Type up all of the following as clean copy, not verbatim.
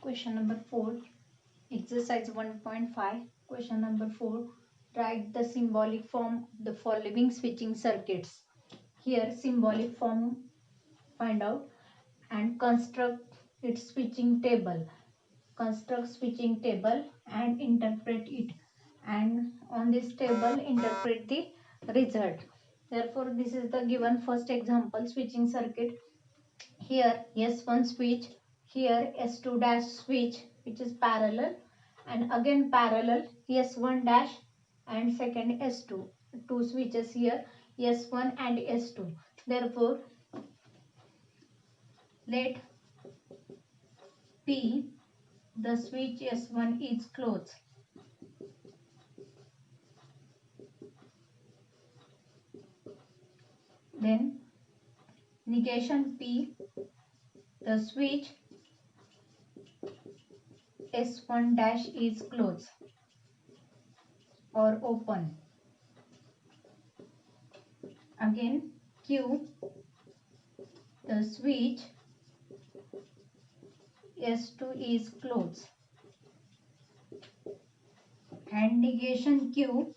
Question number 4, exercise 1.5. Question number 4, write the symbolic form of the following switching circuits. Here symbolic form find out and construct its switching table. Construct switching table and interpret it, and on this table interpret the result. Therefore, this is the given first example switching circuit. Here S1 switch, here S2 dash switch which is parallel, and again parallel S1 dash and second S2. Two switches here S1 and S2. Therefore, let P the switch S1 is closed. Then negation P the switch S1 dash is closed or open. Again Q the switch S2 is closed, and negation Q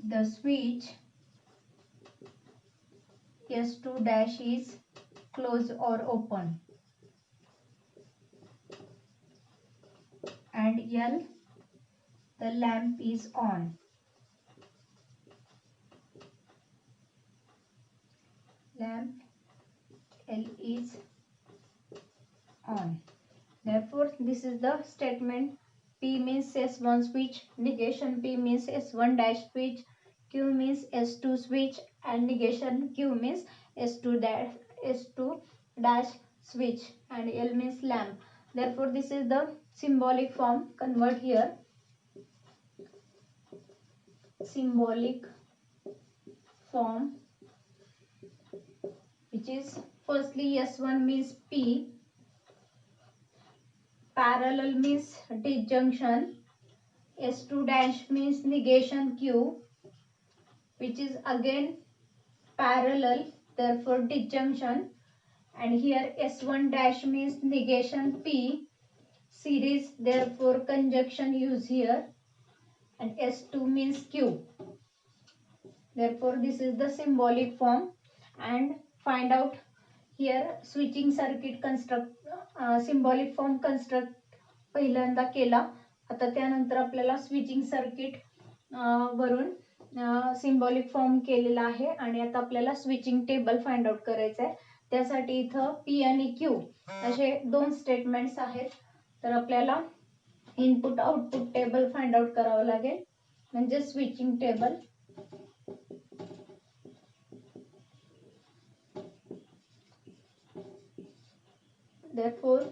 the switch S2 dash is closed or open, and L the lamp is on. Lamp L is on. Therefore, this is the statement. P means S1 switch, negation P means S1 dash switch, Q means S2 switch, and negation Q means S2 dash switch, and L means lamp. Therefore, this is the symbolic form. Convert here. Symbolic form, which is firstly S1 means P, parallel means disjunction, S2 dash means negation Q, which is again parallel, therefore disjunction, and here S1 dash means negation P, series, therefore conjunction use here, and S2 means Q. Therefore, this is the symbolic form. And find out here switching circuit construct, symbolic form construct पहिल्यांदा केला. आता त्यानंतर आपल्याला switching circuit वरून symbolic form केलेला आहे, आणि आता आपल्याला स्विचिंग टेबल फाइंड आउट करायचं आहे. त्यासाठी इथं पी आणि क्यू असे दोन स्टेटमेंट्स आहेत. तर आपल्याला input output table find out करावं लागेल, म्हणजे switching table. Therefore,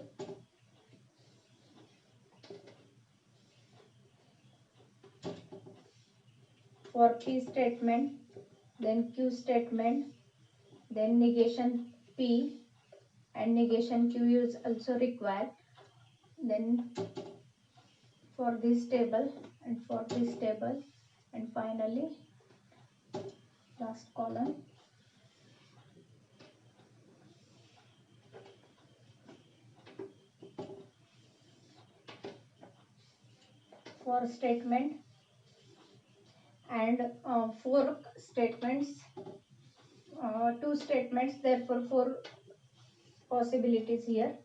for P statement, then Q statement, then negation P and negation Q is also required. Then for this table and for this table, and finally last column. For statement and four statements, two statements, therefore four possibilities here.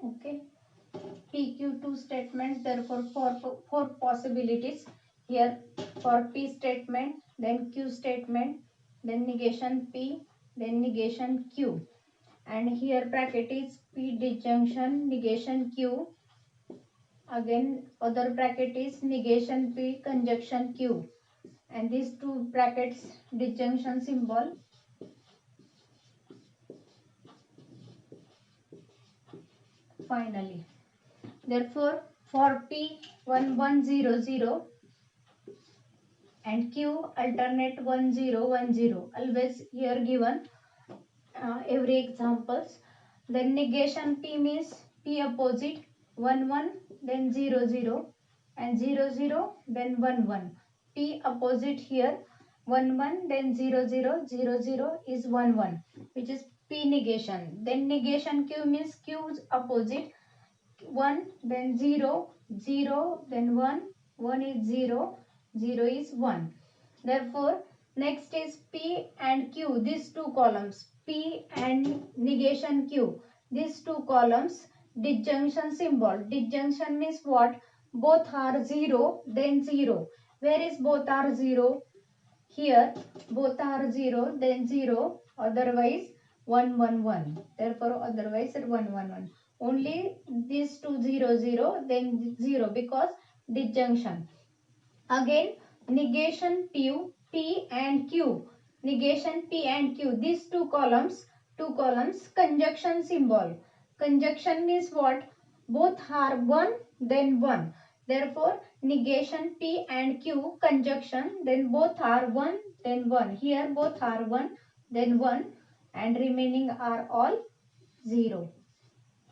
Okay, PQ2 statements, therefore four possibilities here. For P statement, then Q statement, then negation P, then negation Q, and here bracket is P disjunction negation Q, Again other bracket is negation P, conjunction Q, and these two brackets disjunction symbol. Finally, therefore for P 1100 and Q alternate 1010, always here given every examples. Then negation P means P opposite 1 1 then 0 0 and 0 0 then 1 1. P opposite here 1 1 then 0 0 0 0 is 1 1, which is P negation. Then negation Q means Q's opposite 1 then 0 0 then 1 1 is 0 0 is 1. Therefore next is P and Q, these two columns P and negation Q, these two columns disjunction symbol. Disjunction means what? Both are 0 then 0. Where is both are 0? Here both are 0 then 0, otherwise 1 1 1. Therefore otherwise 1 1 1. Only these two 0 0 then 0 because disjunction. Again negation P and Q. Negation P and Q. These two columns conjunction symbol. Conjunction means what? Both are 1 then 1. Therefore negation P and Q conjunction, then both are 1 then 1. Here both are 1 then 1 and remaining are all 0.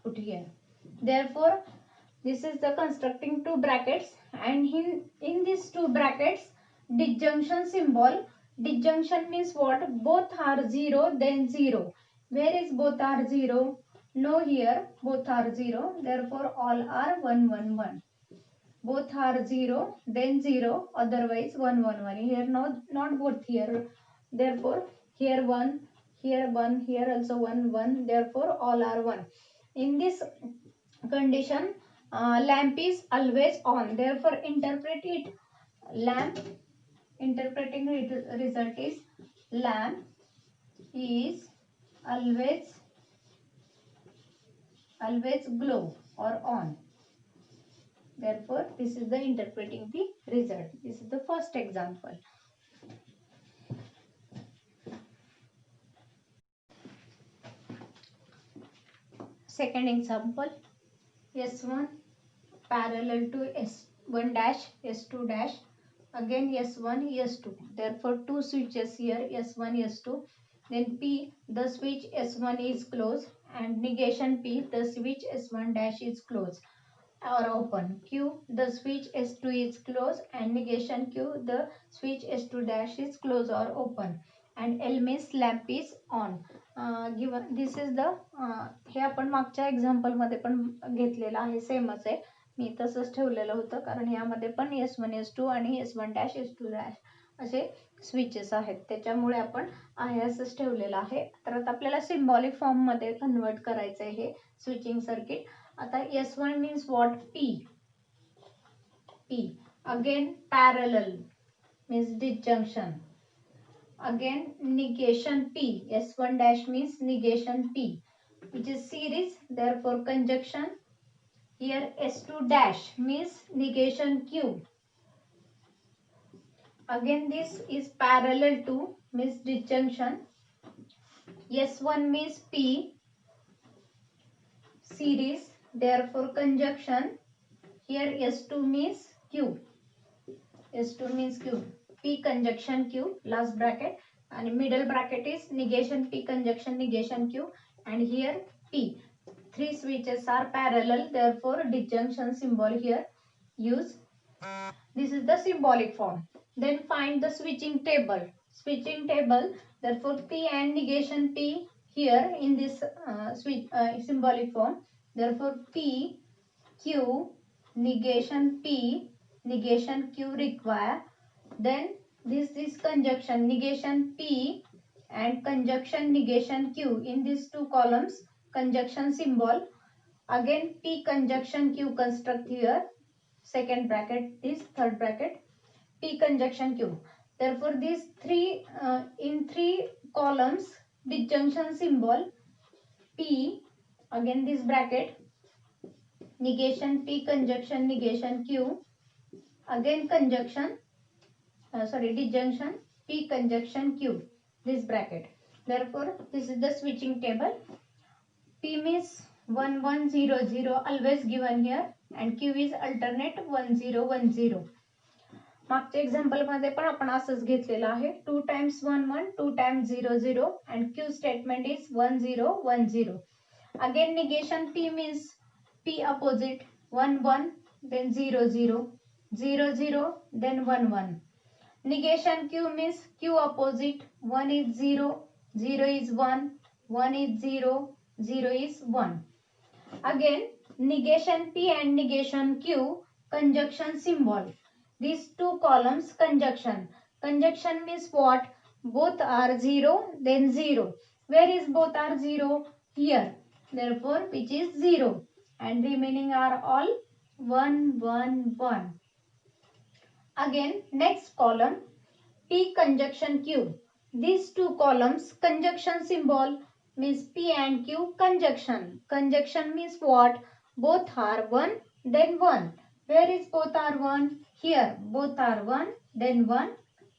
Put here. Therefore this is the constructing two brackets, and in these two brackets disjunction symbol. Disjunction means what? Both are 0 then 0. Where is both are 0? No, here both are 0. Therefore all are 1 1 1. Both are 0 then 0, otherwise 1 1 1. Here not both here. Therefore here 1, here 1, here also 1 1. Therefore all are 1. In this condition lamp is always on. Therefore interpret it. Lamp, interpreting result is lamp is always glow or on. Therefore this is the interpreting the result. This is the first example. Second example, S1 parallel to S1 dash, S2 dash, again S1 S2. Therefore two switches here, S1 S2. Then P, the switch S1 is closed, and negation P, the switch S1 dash is closed or open. Q, the switch S2 is closed, and negation Q, the switch S2 dash is closed or open. And L means lamp is on. Given this is the हे आपण मागच्या example मध्ये पण घेतलेलं आहे, सेमच आहे. मी तसंच ठेवलेलं होतं कारण यामध्ये पण S1 S2 आणि S1 डॅश S2 डॅश असे स्विचेस आहेत, त्याच्यामुळे आपण आहे असंच ठेवलेलं आहे. तर आता आपल्याला सिम्बॉलिक फॉर्म मध्ये कन्वर्ट करायचं आहे हे स्विचिंग सर्किट. आता S1 means what? P. Again parallel means disjunction. Again negation P. S1 dash means negation P, which is series. Therefore conjunction. Here S2 dash means negation Q. Again this is parallel to means disjunction. S1 means P, series. Therefore conjunction. Here S2 means Q. S2 means Q. P conjunction Q, last bracket, and middle bracket is negation P conjunction negation Q, and here P. Three switches are parallel, therefore disjunction symbol here use. This is the symbolic form. Then find the switching table. Switching table, therefore P and negation P here in this symbolic form. Therefore P, Q, negation P, negation Q require. Then this is conjunction negation P and conjunction negation Q. In these two columns conjunction symbol. Again P conjunction Q construct here. Second bracket, this third bracket, P conjunction Q. Therefore these three in three columns disjunction symbol P. Again this bracket negation P conjunction negation Q, again conjunction, disjunction P conjunction Q, this bracket. Therefore, this is the switching table. P means 1 1 0 0 always given here and Q is alternate 1 0 1 0. मागच्या example मध्ये पण आपण असंच घेतलेलं आहे 2 times 1 1 2 times 0 0 and Q statement is 1 0 1 0. Again negation P means P opposite 1 1 then 0 0 0 0 then 1 1. Negation Q means Q opposite 1 is 0 0 is 1 1 is 0 0 is 1. Again negation P and negation Q conjunction symbol. These two columns conjunction. Conjunction means what? Both are 0 then 0. Where is both are 0? Here. Therefore which is 0 and remaining are all 1 1 1. Again next column P conjunction Q. These two columns conjunction symbol means P and Q conjunction. Conjunction means what? Both are 1 then 1. Where is both are 1? Here both are 1 then 1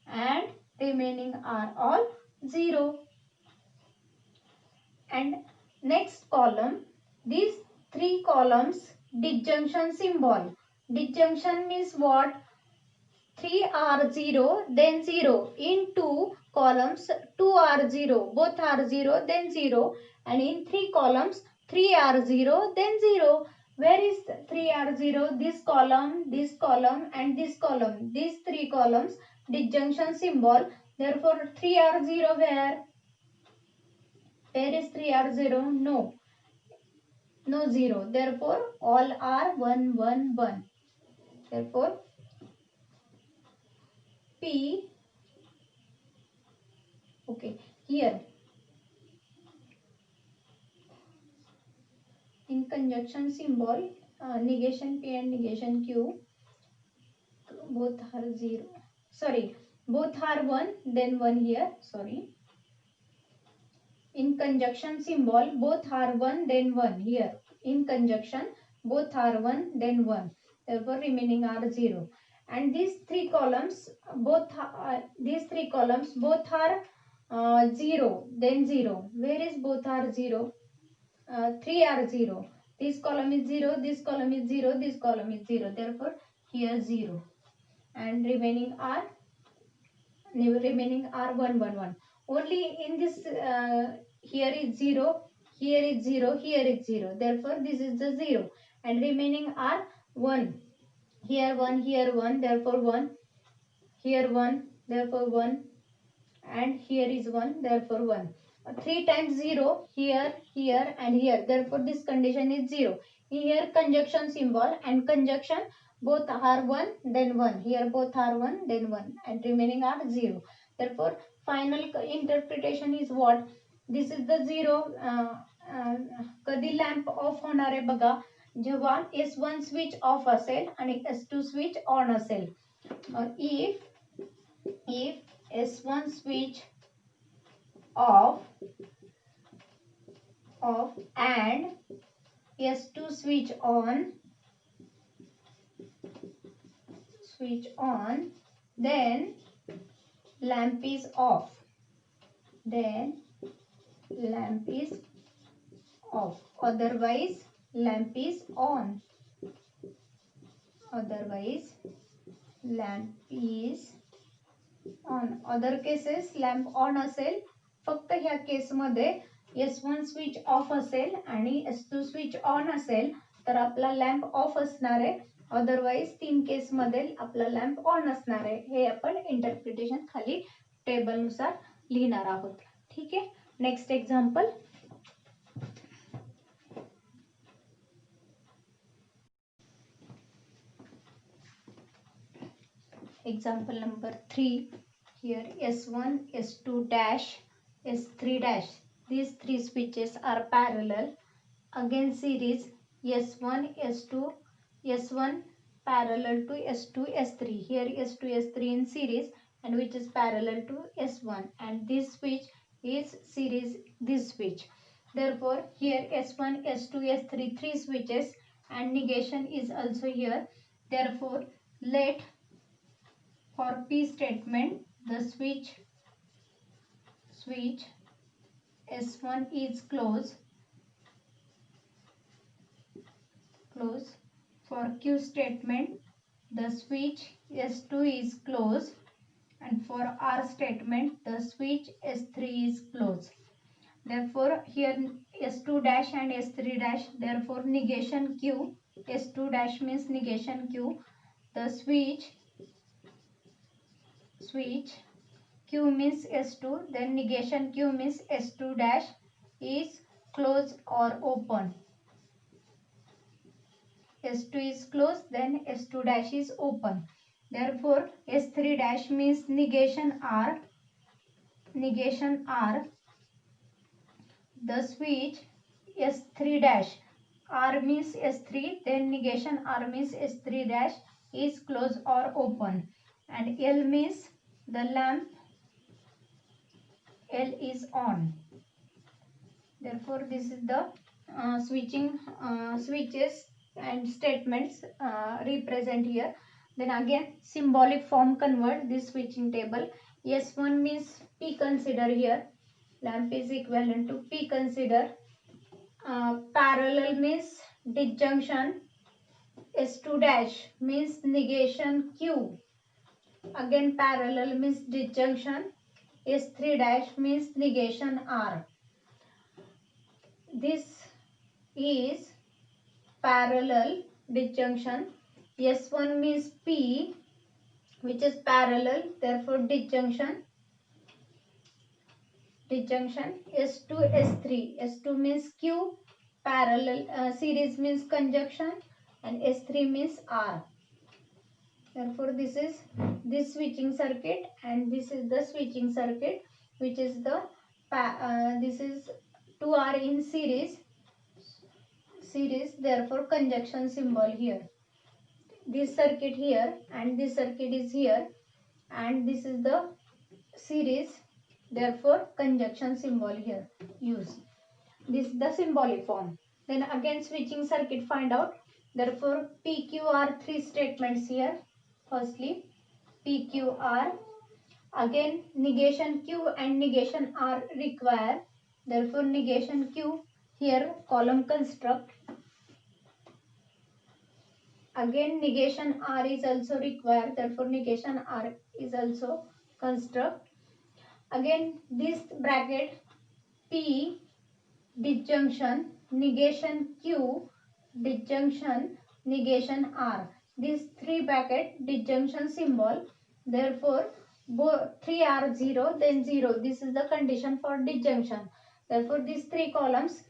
and remaining are all 0. And next column, these three columns disjunction symbol. Disjunction means what? 3 are 0 then 0. In two columns 2 are 0, both are 0 then 0 and in three columns 3 are 0 then 0. Where is 3 are 0? This column and this column. These three columns disjunction symbol. Therefore 3 are 0 where? Where is 3 are 0? No. No 0. Therefore all are 1 1 1. Therefore P, okay, here in conjunction symbol negation P and negation Q both are 0, sorry, both are 1 then 1 here, sorry. In conjunction symbol both are 1 then 1 here. In conjunction both are 1 then 1. Therefore remaining are 0. And these three columns both are 0 then 0. Where is both are 0? 3 are 0. This column is 0, this column is 0, this column is 0. Therefore here 0. And remaining are 1 1 1. Only in this here is 0, here is 0, here is 0. Therefore this is the 0 and remaining are 1. Here 1, here 1, therefore 1. Here 1, therefore 1 and here is 1, therefore 1. 3 times 0 here, here and here. Therefore this condition is 0. Here conjunction symbol and conjunction both are 1 then 1. Here both are 1 then 1 and remaining are 0. Therefore final interpretation is what? This is the 0. कधी lamp of होणार आहे बघा जेव्हा S1 switch off असेल आणि S2 switch on असेल. If S1 switch off and S2 switch on, then lamp is off. Otherwise lamp is on. Other cases lamp on असेल. फक्त ह्या केस मध्ये S1 स्विच ऑफ असेल आणि S2 स्विच ऑन असेल तर आपला लॅम्प ऑफ असणार आहे. अदरवाइज 3 केस मध्ये आपला लॅम्प ऑन असणार आहे. हे आपण इंटरप्रिटेशन खाली टेबल नुसार लिहिणार आहोत. ठीक आहे. Next example. Example number 3. Here S1, S2 dash, S3 dash. These three switches are parallel. Again series S1, S2, S1 parallel to S2, S3. Here S2, S3 in series and which is parallel to S1. And this switch is series this switch. Therefore here S1, S2, S3 three switches and negation is also here. Therefore, let for P statement the switch S1 is closed. For Q statement the switch S2 is closed, and for R statement the switch S3 is closed. Therefore, here S2 dash and S3 dash, therefore negation Q, S2 dash means negation Q, the switch Q means S2, then negation Q means S2 dash is closed or open. S2 is closed, then S2 dash is open. Therefore, S3 dash means negation R, the switch S3 dash, R means S3, then negation R means S3 dash is closed or open, and L means the lamp L is on. Therefore, this is the switches and statements represent here. Then again symbolic form convert this switching table. S1 means P consider here. Lamp is equivalent to P consider. Parallel means disjunction. S2 dash means negation Q. Again parallel means disjunction. S3 dash means negation R. This is parallel disjunction. S1 means P, which is parallel, therefore disjunction. S2 S3. S2 means Q, parallel, series means conjunction, and S3 means R. Therefore, this is this switching circuit, and this is the switching circuit, which is the this is 2 are in series, therefore conjunction symbol here. This circuit here and this circuit is here, and this is the series, therefore conjunction symbol here use. This is the symbolic form. Then again switching circuit find out. Therefore PQR 3 statements here. Firstly PQR, again negation Q and negation R require, therefore negation Q here column construct. Again negation R is also required, therefore negation R is also construct. Again this bracket P disjunction negation Q disjunction negation R. These 3 bracket disjunction symbol, therefore both 3 are 0 then 0. This is the condition for disjunction. Therefore these 3 columns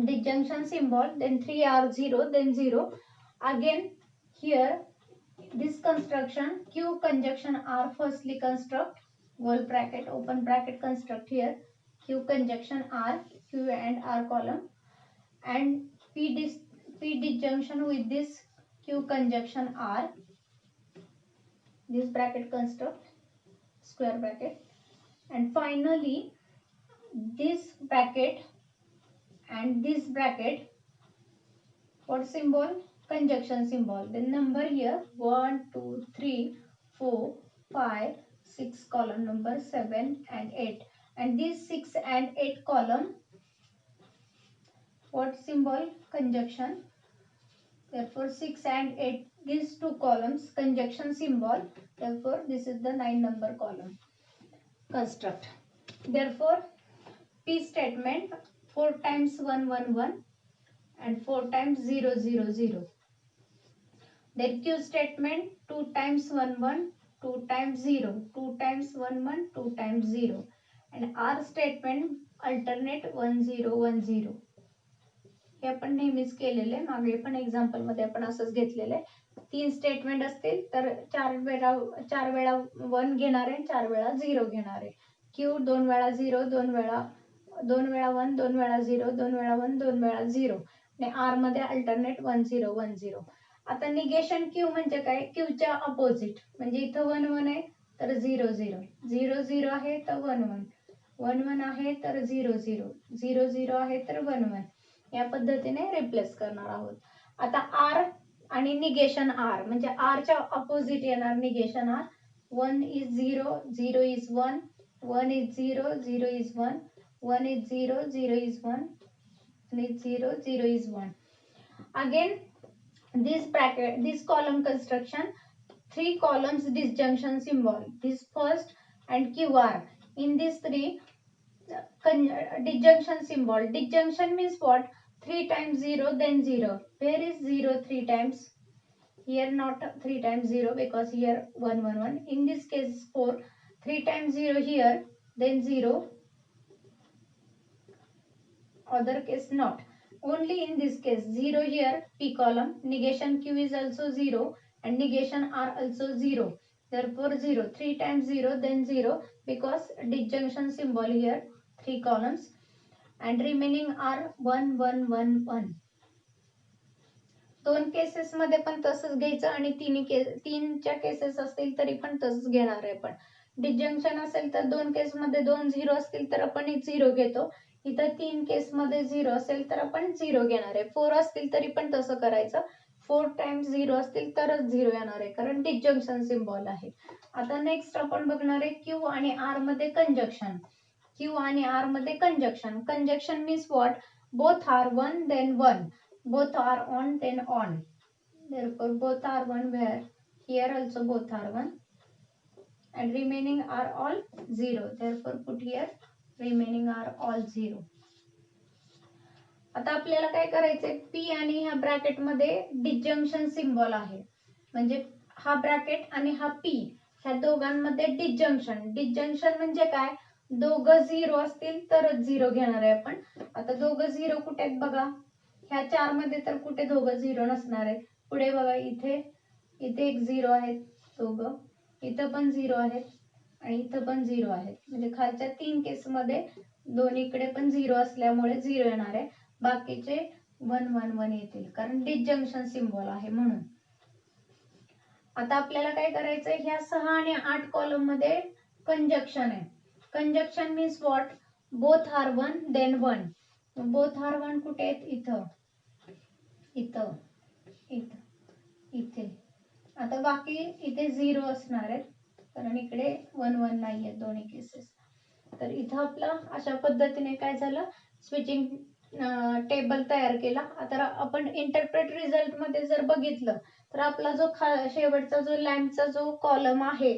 disjunction symbol, then 3 are 0 then 0. Again here this construction Q conjunction R firstly construct, whole bracket open bracket construct here Q conjunction R, Q and R column, and P disjunction with this Q conjunction R, this bracket construct square bracket, and finally this bracket and this bracket, what symbol? Conjunction symbol. The number here 1 2 3 4 5 6 column number 7 and 8, and these 6 and 8 column, what symbol? Conjunction. Therefore 6 and 8, these 2 columns conjunction symbol, therefore this is the 9 number column construct. Therefore P statement 4 times 1 1 1 and 4 times 0 0 0. Then Q statement 2 times 1 1, 2 times 0, 2 times 1 1, 2 times 0, and R statement alternate 1 0 1 0. हे आपण नेहमीच केलेले, मागे पण example मध्ये आपण असंच घेतलेले. 3 statement असतील तर 4 वेळा 1 घेणार आहे, 4 वेळा 0 घेणार आहे. Q 2 वेळा 0, 2 वेळा 1, 2 वेळा 0, 2 वेळा 1, 2 वेळा 0, आणि R मध्ये अल्टरनेट 1 0 1 0. आता निगेशन Q म्हणजे काय? Q च्या अपोजिट, म्हणजे इथं 1 1 आहे तर 0 0, 0 0 आहे तर 1 1, 1 1 आहे तर 0 0, 0 0 आहे तर 1 1. या पद्धतीने रिप्लेस करणार आहोत. आता R आणि निगेशन R म्हणजे R च्या ऑपोजिट येणार negation R. 1 is 0, 0 is 1, 1 is 0, 0 is 1, 1 is 0, 0 is 1, 1 is 0, 0 is 1. Again, this bracket, this column construction, 3 columns disjunction symbol, this first and QR. In these 3 disjunction symbol. Disjunction means what? 3 times 0 then 0. Where is 0 3 times? Here not 3 times 0 because here 1 1 1. In this case 4. 3 times 0 here then 0. Other case not. Only in this case 0 here P column. Negation Q is also 0 and negation R also 0. Therefore 0. 3 times 0 then 0 because disjunction symbol here 3 columns. And remaining are 1 1 1 1. दोन cases मध्ये पण तसंच घ्यायचं आणि तीनच्या cases असतील तरी पण तसंच घेणार आहे. पण डिसजंक्शन असेल तर दोन केस मध्ये 2 0 असतील तर आपण 0 घेतो. इथं 3 केस मध्ये 0 असेल तर आपण 0 घेणार आहे. 4 असतील तरी पण तसं करायचं. 4 टाइम्स 0 असतील तरच 0 येणार आहे कारण डिसजंक्शन सिम्बॉल आहे. आता नेक्स्ट आपण बघणार आहे Q आणि R मध्ये कंजक्शन. Q आणि R मध्ये conjunction. Conjunction means what? Both are 1 then 1. Both are on then on. Therefore both are 1 where here also both are 1 and remaining are all 0. Therefore put here remaining are all 0. आता आपल्याला काय करायचंय? P आणि ह्या bracket मध्ये disjunction symbol आहे. म्हणजे हा ब्रॅकेट आणि हा P ह्या दोघांमध्ये डिसजंक्शन. डिसजंक्शन म्हणजे काय? दोघं 0 असतील तरच 0 घेणार आहे आपण. आता दोघं 0 कुठे आहेत बघा? ह्या 4 मध्ये तर कुठे दोघं 0 नसणार आहेत. पुढे बघा इथे एक 0 आहेत दोघं. इथं पण 0 आहेत आणि इथं पण 0 आहेत. म्हणजे खालच्या 3 केस मध्ये दोन्हीकडे पण 0 असल्यामुळे 0 येणार आहे. बाकीचे 1 1 1 येतील कारण डिसजंक्शन सिम्बॉल आहे म्हणून. आता आपल्याला काय करायचंय? ह्या 6 आणि 8 कॉलम मध्ये कंजक्शन आहे. Conjunction means what? Both are 1 then 1. Both are 1 कुठे आहेत? इथं, इथं, इथं, इथे. आता बाकी इथे 0 असणार आहेत कारण इकडे 1 1 नाही आहेत दोन्ही केसेस. तर इथं आपलं अशा पद्धतीने काय झालं? स्विचिंग टेबल तयार केला. आता आपण इंटरप्रेट रिझल्ट मध्ये जर बघितलं तर आपला जो शेवटचा जो लॅम्पचा जो कॉलम आहे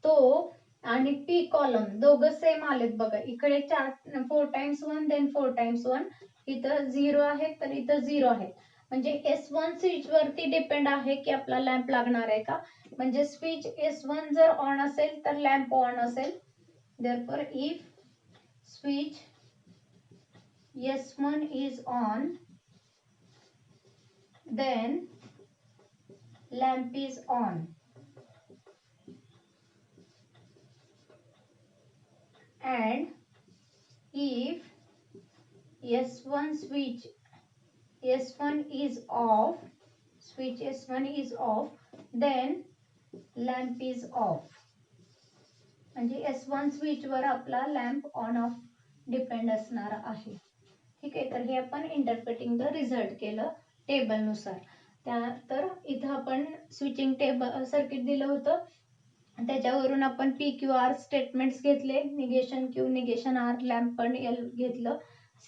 तो आणि P कॉलम दोघं सेम आलेत बघा. इकडे 4 टाइम्स 1 then 4 टाइम्स 1. इथं 0 आहे तर इथं 0 आहे. म्हणजे S1 स्विच वरती डिपेंड आहे की आपला लॅम्प लागणार आहे का. म्हणजे स्विच S1 जर ऑन असेल तर लॅम्प ऑन असेल. Therefore if switch S1 is on then lamp is on. And if S1 switch S1 is off, switch S1 is off, then lamp is off. म्हणजे S1 switch वर आपला lamp on off depend असणार आहे. ठीक आहे. तर हे आपण interpreting the result केलं table नुसार. तर इथं आपण स्विचिंग टेबल सर्किट दिलं होतं. त्याच्यावरून आपण PQR स्टेटमेंट्स घेतले. Negation Q, negation R, lamp पण L घेतलं.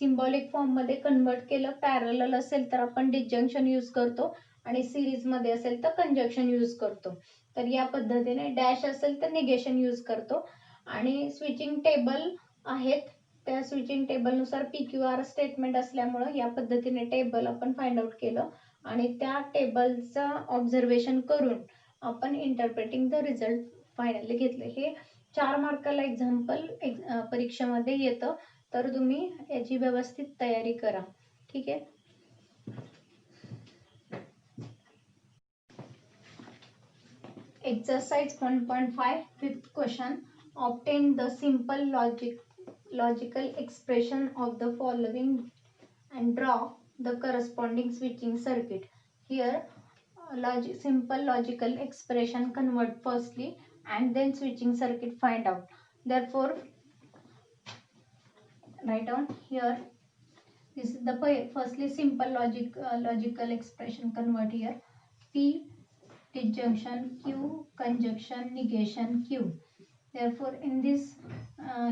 सिम्बॉलिक फॉर्म मध्ये कन्वर्ट केलं. पॅरलल असेल तर आपण डिसजंक्शन यूज करतो आणि सिरीज मध्ये असेल तर कंजक्शन यूज करतो. तर या पद्धतीने डॅश असेल तर निगेशन यूज करतो. आणि स्विचिंग टेबल आहेत त्या स्विचिंग टेबल नुसार PQR स्टेटमेंट असल्यामुळे या पद्धतीने टेबल आपण फाइंड आउट केलं आणि त्या टेबलचा ऑब्झर्वेशन करून आपण इंटरप्रेटिंग द रिझल्ट फायनली घेतले. हे 4 मार्काला एक्झाम्पल परीक्षेमध्ये येतं. तर तुम्ही याची व्यवस्थित तयारी करा. ठीक आहे. Exercise 1.5 fifth question. Obtain the simple logical expression of the following and draw the corresponding switching circuit. Here simple logical expression convert firstly and then switching circuit find out. Therefore write down here This is the firstly simple logical expression convert here. P disjunction Q conjunction negation Q. Therefore in this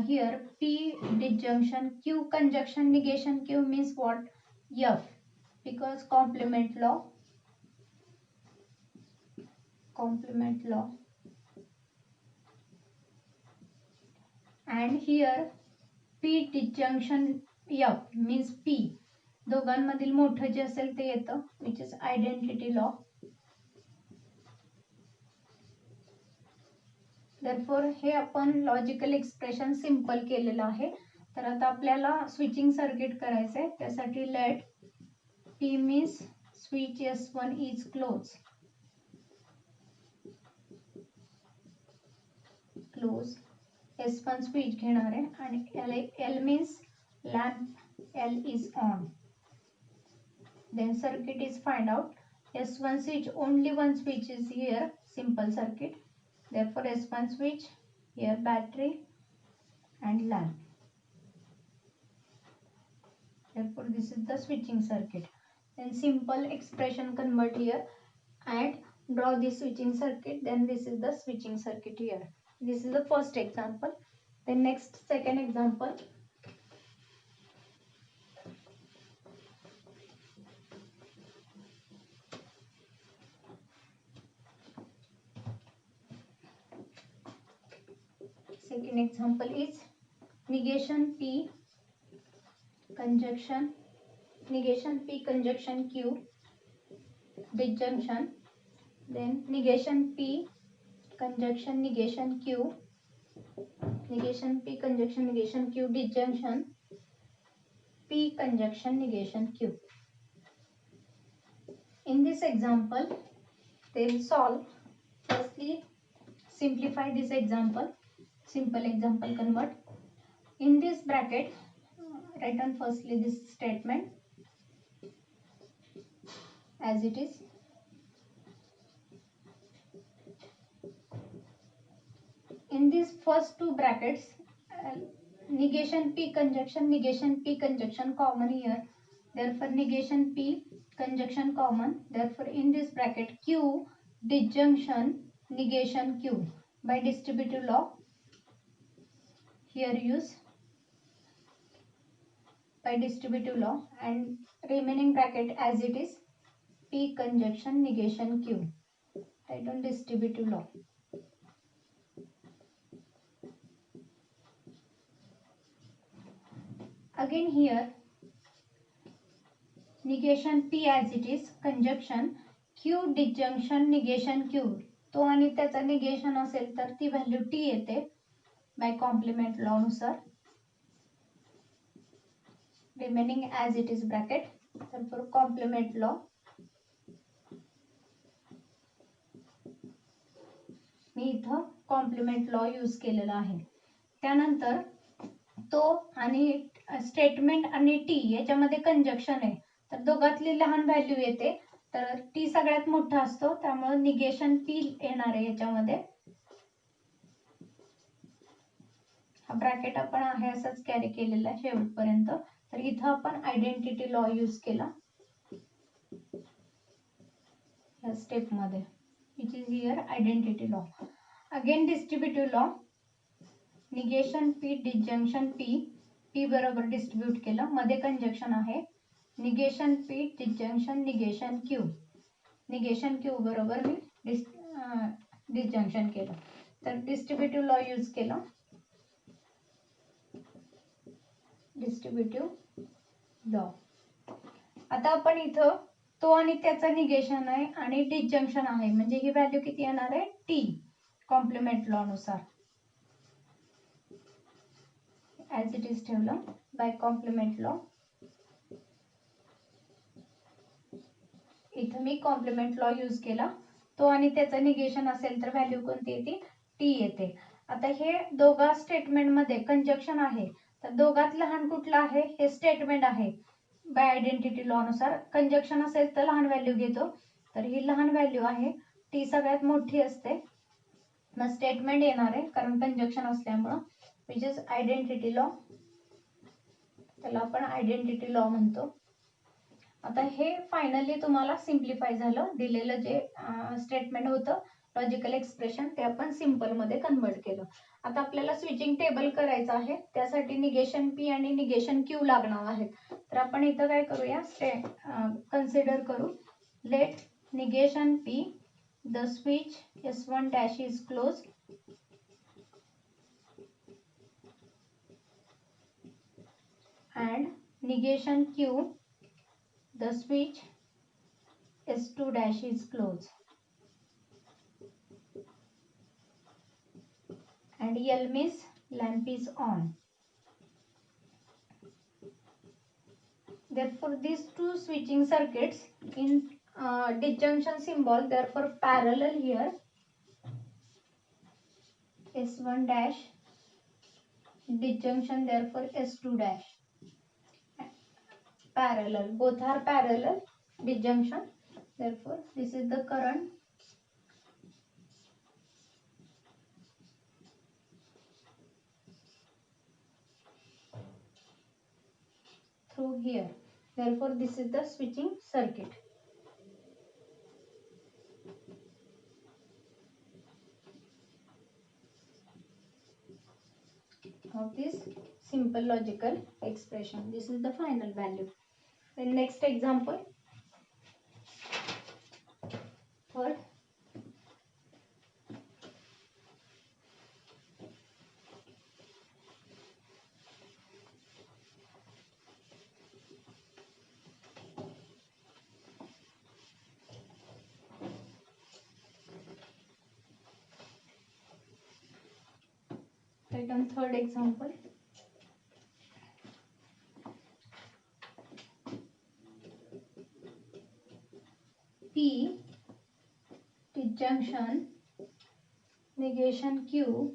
here P disjunction Q conjunction negation Q means what? F, because complement law and here P disjunction F means P, दोघांमधील मोठं जे असेल ते येतं, which is identity law. Therefore हे आपण logical expression simple केलेलं आहे. तर आता आपल्याला स्विचिंग सर्किट करायचंय. त्यासाठी late P means switch S1 is close. S1 switch घेणार आहे आणि L means lamp L is on. Then circuit is find out. S1 switch, only one switch is here, simple circuit. Therefore S1 switch, here battery and lamp. Therefore this is the switching circuit. Then simple expression convert here and draw the switching circuit. Then this is the switching circuit here. This is the first example. Then next second example. Second example is negation P conjunction Q disjunction. Then negation P conjunction Q disjunction P conjunction negation Q. In this example they will solve. Firstly simplify this example. Simple example convert. In this bracket write down firstly this statement as it is. In these first two brackets negation P conjunction common here. Therefore negation P conjunction common. Therefore in this bracket Q disjunction negation Q. By distributive law here use by distributive law, and remaining bracket as it is P conjunction negation Q. Write down distributive law. Again here negation P as it is conjunction Q disjunction negation Q. तो आणि त्याचा negation असेल तर ती value T येते by complement law नुसार. Remaining as it is bracket. Therefore complement law. मी इथं compliment law use केलेला आहे. त्यानंतर तो आणि स्टेटमेंट आणि टी याच्यामध्ये कंजक्शन आहे, तर दोघातली लहान व्हॅल्यू येते, तर टी सगळ्यात मोठा असतो, त्यामुळे निगेशन पी येणार आहे याच्यामध्ये. हा ब्रॅकेट आपण आहे असंच कॅरी केलेला आहे शेवटपर्यंत. तर इथं आपण आयडेंटिटी लॉ यूज केला या स्टेप मध्ये, which is here identity law. Again distributive law. negation P disjunction P बरोबर डिस्ट्रीब्यूट केलं, मध्ये कंजक्शन आहे. negation P disjunction negation Q. negation Q बरोबर मी डिस्जंक्शन केलं, तर डिस्ट्रीब्युटिव्ह लॉ यूज केला. Distributive law. आता आपण इथं तो आणि त्याचा निगेशन आहे आणि डिस्जंक्शन आहे, म्हणजे ही व्हॅल्यू किती येणार आहे टी कॉम्प्लिमेंट लॉ नुसार. ऍज इट इज ठेवलं बाय कॉम्प्लिमेंट लॉ. इथं मी कॉम्प्लिमेंट लॉ यूज केला. तो आणि त्याचा निगेशन असेल तर व्हॅल्यू कोणती येते टी येते. आता हे दोघा स्टेटमेंट मध्ये कंजक्शन आहे, तर दोघात लहान कुठला आहे हे स्टेटमेंट आहे. बाय आयडेंटिटी लॉ नुसार कंजक्शन असेल तर लहान व्हॅल्यू घेतो, तर ही लहान व्हॅल्यू आहे, टी सगळ्यात मोठी असते, मग स्टेटमेंट येणार आहे कारण कंजक्शन असल्यामुळे, विच इज आयडेंटिटी लॉ. त्याला आपण आयडेंटिटी लॉ म्हणतो. आता हे फायनली तुम्हाला सिम्प्लिफाय झालं. दिलेलं जे स्टेटमेंट होतं लॉजिकल एक्सप्रेशन ते आपण सिंपल मध्ये कन्वर्ट केलं. आता आपल्याला स्विचिंग टेबल करायचं आहे. त्यासाठी निगेशन पी आणि निगेशन क्यू लागणार आहेत. तर आपण इथं काय करूया, कन्सिडर करू. Let negation P the switch S1 dash is closed and negation Q the switch S2 dash is closed and L means lamp is on. Therefore these two switching circuits in disjunction symbol therefore parallel here. S1 dash disjunction therefore S2 dash parallel, both are parallel disjunction, therefore this is the current through here, therefore this is the switching circuit. Of this simple logical expression, this is the final value. Then next example, third. Write on third example. P disjunction negation Q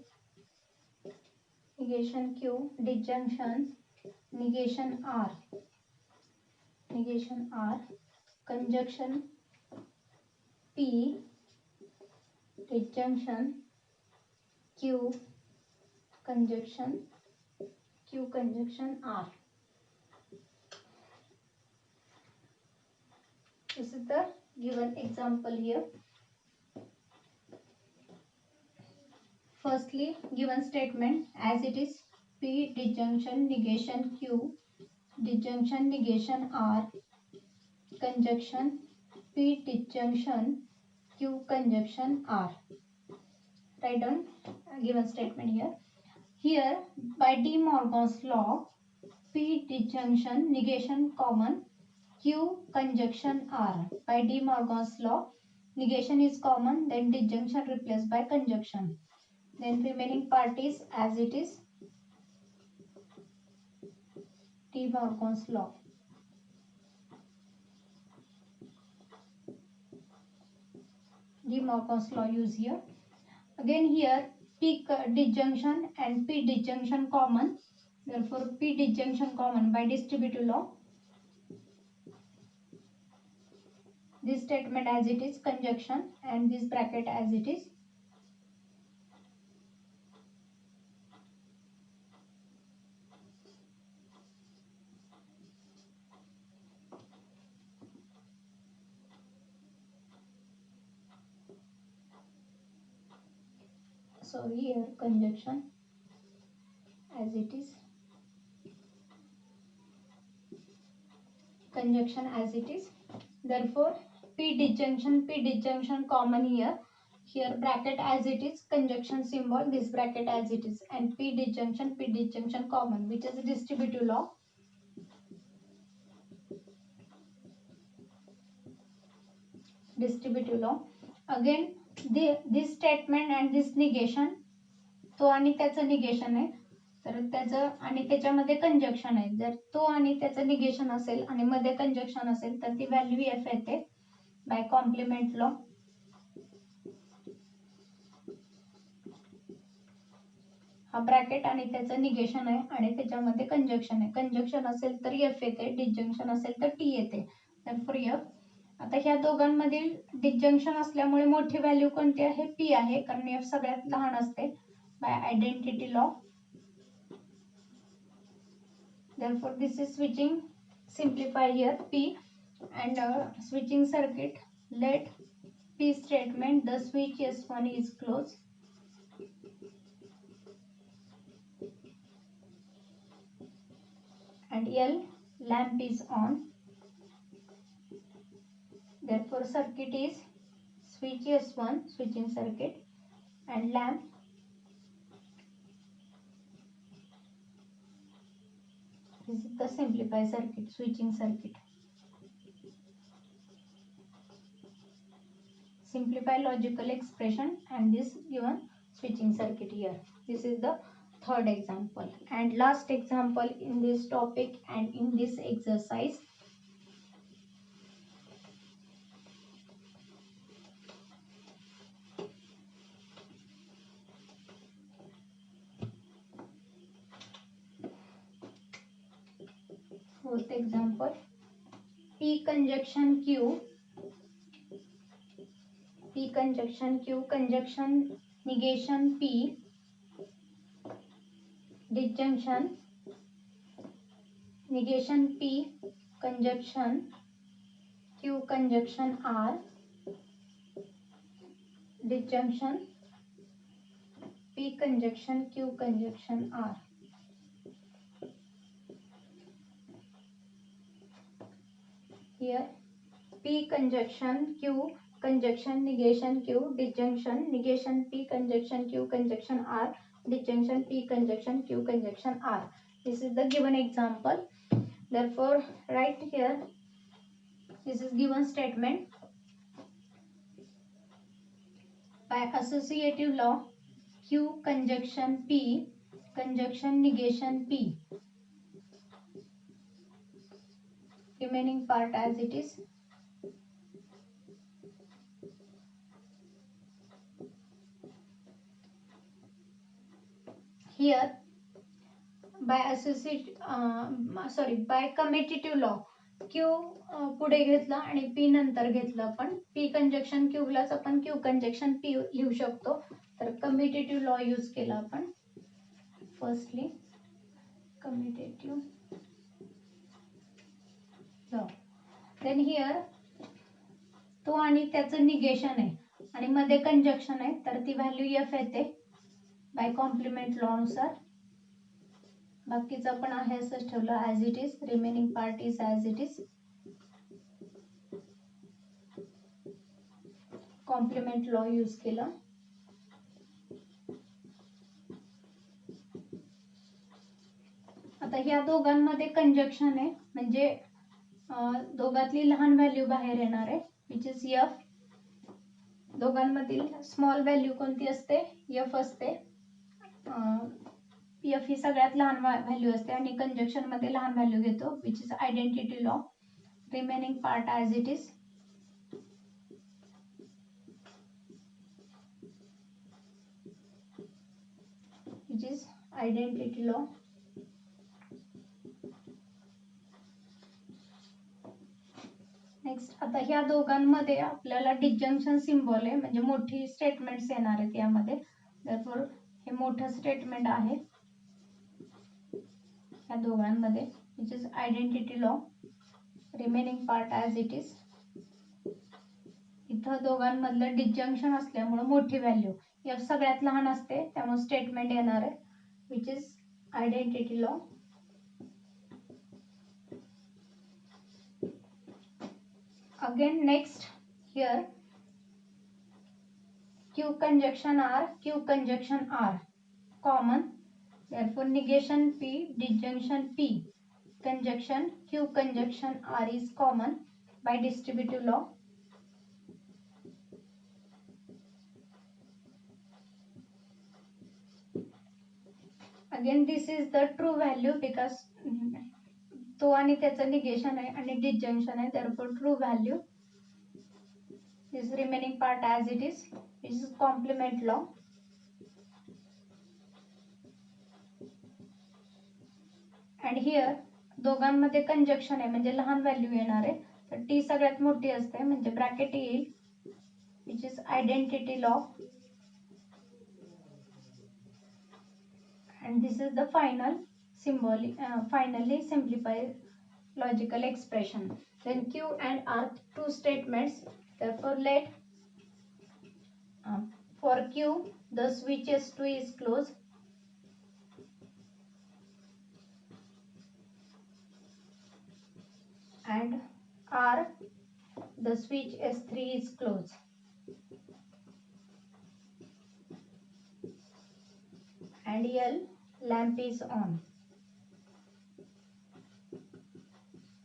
disjunction negation R conjunction P disjunction Q conjunction R. This is the given example here. Firstly, given statement as it is P disjunction negation Q disjunction negation R conjunction P disjunction Q conjunction R. Write down given statement here. Here by De Morgan's law, P disjunction negation common, Q conjunction R. By De Morgan's law, negation is common, then disjunction replaced by conjunction. Then remaining part is as it is De Morgan's law. De Morgan's law use here. Again here P disjunction and P disjunction common. Therefore P disjunction common by distributive law. This statement as it is conjunction and this bracket as it is. So here conjunction as it is. Conjunction as it is. Therefore P disjunction common here. Here bracket as it is, conjunction symbol, this bracket as it is, and P disjunction common, which is a distributive law. Again this statement and this negation, तो आणि त्याचं negation आहे, तर त्याचं आणि त्याच्यामध्ये conjunction आहे. जर तो आणि त्याचं निगेशन असेल आणि मध्ये कंजक्शन असेल तर ती व्हॅल्यू एफ येते बाय कॉम्प्लिमेंट लॉ. हा ब्रॅकेट आणि त्याचं निगेशन आहे आणि त्याच्यामध्ये कंजक्शन आहे. कंजक्शन असेल तर एफ येते, डिस्जंक्शन असेल तर टी येते. तर्फर एफ. आता ह्या दोघांमधील डिस्जंक्शन असल्यामुळे मोठी व्हॅल्यू कोणती आहे, पी आहे, कारण एफ सगळ्यात लहान असते by identity law. Therefore this is switching. Simplify here P and switching circuit. Let P statement the switch S1 is closed and L lamp is on. Therefore circuit is switch S1 switching circuit and lamp. This is the simplify circuit, switching circuit. Simplify logical expression and this given switching circuit here. This is the third example and last example in this topic and in this exercise. Fourth example, P conjunction Q, P conjunction Q, conjunction negation P, disjunction negation P, conjunction Q conjunction R, disjunction P conjunction Q conjunction R. Here P conjunction Q conjunction negation Q, disjunction negation P conjunction Q conjunction R, disjunction P conjunction Q conjunction R. This is the given example. Therefore write here, this is given statement. By associative law, Q conjunction P conjunction negation P, remaining part as it is. Here by by commutative law Q पुढे घेतला आणि P नंतर घेतला, पण P conjunction Q लाच आपण Q conjunction P लिहू शकतो. तर कम्युटेटिव्ह लॉ यूज केला आपण. Firstly commutative law, then here तो आणि त्याचं निगेशन आहे आणि मध्ये कंजक्शन आहे, तर ती व्हॅल्यू F येते बाय कॉम्प्लिमेंट लॉ नुसार. बाकीचं पण आहे असंच ठेवलं as it is, remaining part is as it is. Complement law use केला. आता ह्या दोघांमध्ये कंजक्शन आहे म्हणजे दोघातली लहान व्हॅल्यू बाहेर येणार आहे, विच इज F. दोघांमधील स्मॉल व्हॅल्यू कोणती असते? F असते. F ही सगळ्यात लहान व्हॅल्यू असते आणि कंजक्शन मध्ये लहान व्हॅल्यू घेतो, which is identity law. Remaining part as it is. Which is identity law. Next, आता ह्या दोघांमध्ये आपल्याला डिस्जंक्शन सिम्बॉल आहे म्हणजे मोठी स्टेटमेंट्स येणार आहेत यामध्ये. therefore हे मोठं स्टेटमेंट आहे या दोघांमध्ये, which is identity law. Remaining part as it is. इथं दोघांमधलं डिस्जंक्शन असल्यामुळे मोठी व्हॅल्यू F सगळ्यात लहान असते, त्यामुळे स्टेटमेंट येणार आहे, which is identity law. Again next here Q conjunction R, Q conjunction R common, therefore negation P, disjunction P, conjunction Q conjunction R is common by distributive law. Again this is the true value because तो आणि त्याचं negation आहे आणि disjunction आहे, therefore true value. This remaining part as it is. This is complement law. And here दोघांमध्ये conjunction आहे म्हणजे लहान व्हॅल्यू येणार आहे, तर टी सगळ्यात मोठी असते म्हणजे ब्रॅकेट येईल, which is identity law. And this is the final finally simplify logical expression. Then Q and R two statements. Therefore let for Q the switch S2 is closed and R the switch S3 is closed and L lamp is on.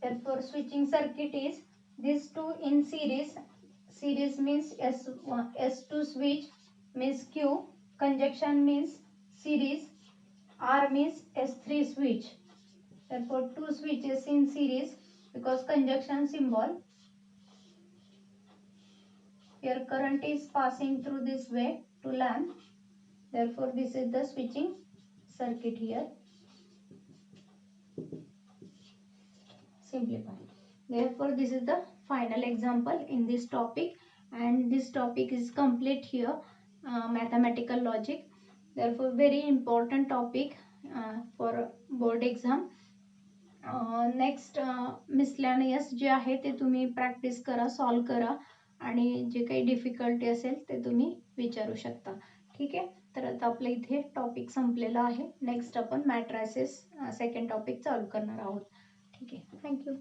Therefore switching circuit is these two in series. Series means S2 switch means Q, conjunction means series, R means S3 switch. Therefore two switches in series because conjunction symbol. Here current is passing through this way to lamp. Therefore this is the switching circuit here. Simplify. Therefore this is the final example in this topic, and this topic is complete here, mathematical logic. Therefore very important topic for board exam. Next miscellaneous जे आहे ते तुम्ही practice करा, solve करा आणि जे काही difficulty असेल ते तुम्ही विचारू शकता. ठीक आहे, तर आता आपल्या इथे टॉपिक संपलेला आहे. नेक्स्ट आपण मॅट्रायसेस सेकंड टॉपिक चालू करणार आहोत. ठीक आहे, थँक्यू.